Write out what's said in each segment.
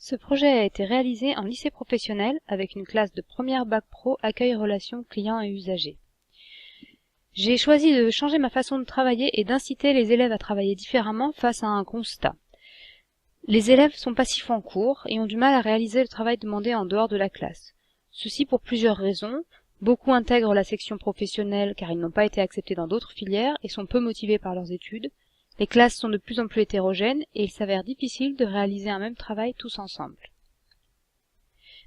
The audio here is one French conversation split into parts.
Ce projet a été réalisé en lycée professionnel avec une classe de première bac pro accueil relations clients et usagers. J'ai choisi de changer ma façon de travailler et d'inciter les élèves à travailler différemment face à un constat. Les élèves sont passifs en cours et ont du mal à réaliser le travail demandé en dehors de la classe. Ceci pour plusieurs raisons. Beaucoup intègrent la section professionnelle car ils n'ont pas été acceptés dans d'autres filières et sont peu motivés par leurs études. Les classes sont de plus en plus hétérogènes et il s'avère difficile de réaliser un même travail tous ensemble.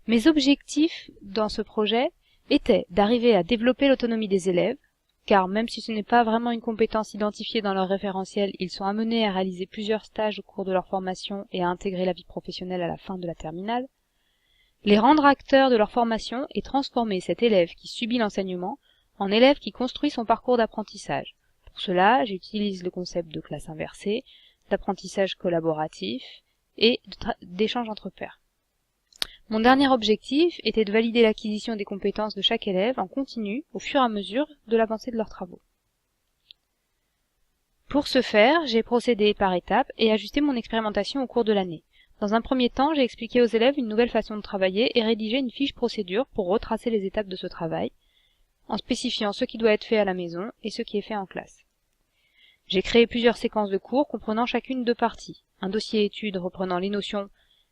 Mes objectifs dans ce projet étaient d'arriver à développer l'autonomie des élèves, car même si ce n'est pas vraiment une compétence identifiée dans leur référentiel, ils sont amenés à réaliser plusieurs stages au cours de leur formation et à intégrer la vie professionnelle à la fin de la terminale, les rendre acteurs de leur formation et transformer cet élève qui subit l'enseignement en élève qui construit son parcours d'apprentissage. Pour cela, j'utilise le concept de classe inversée, d'apprentissage collaboratif et d'échange entre pairs. Mon dernier objectif était de valider l'acquisition des compétences de chaque élève en continu au fur et à mesure de l'avancée de leurs travaux. Pour ce faire, j'ai procédé par étapes et ajusté mon expérimentation au cours de l'année. Dans un premier temps, j'ai expliqué aux élèves une nouvelle façon de travailler et rédigé une fiche procédure pour retracer les étapes de ce travail, en spécifiant ce qui doit être fait à la maison et ce qui est fait en classe. J'ai créé plusieurs séquences de cours comprenant chacune deux parties. Un dossier étude reprenant les notions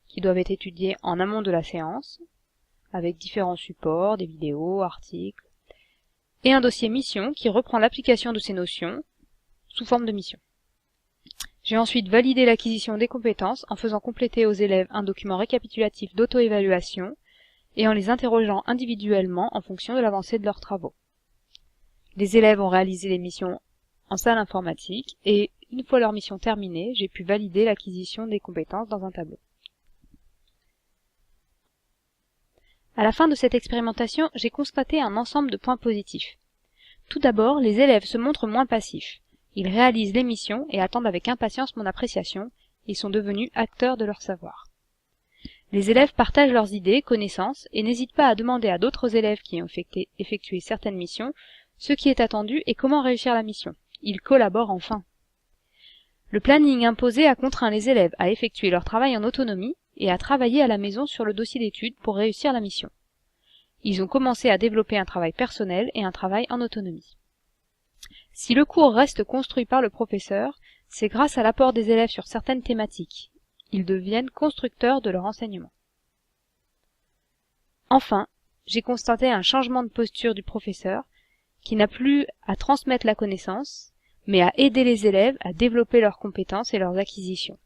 qui doivent être étudiées en amont de la séance, avec différents supports, des vidéos, articles, et un dossier mission qui reprend l'application de ces notions sous forme de mission. J'ai ensuite validé l'acquisition des compétences en faisant compléter aux élèves un document récapitulatif d'auto-évaluation et en les interrogeant individuellement en fonction de l'avancée de leurs travaux. Les élèves ont réalisé les missions en salle informatique et, une fois leur mission terminée, j'ai pu valider l'acquisition des compétences dans un tableau. À la fin de cette expérimentation, j'ai constaté un ensemble de points positifs. Tout d'abord, les élèves se montrent moins passifs. Ils réalisent les missions et attendent avec impatience mon appréciation. Ils sont devenus acteurs de leur savoir. Les élèves partagent leurs idées, connaissances et n'hésitent pas à demander à d'autres élèves qui ont effectué certaines missions ce qui est attendu et comment réussir la mission. Ils collaborent enfin. Le planning imposé a contraint les élèves à effectuer leur travail en autonomie et à travailler à la maison sur le dossier d'études pour réussir la mission. Ils ont commencé à développer un travail personnel et un travail en autonomie. Si le cours reste construit par le professeur, c'est grâce à l'apport des élèves sur certaines thématiques. Ils deviennent constructeurs de leur enseignement. Enfin, j'ai constaté un changement de posture du professeur qui n'a plus à transmettre la connaissance, mais à aider les élèves à développer leurs compétences et leurs acquisitions.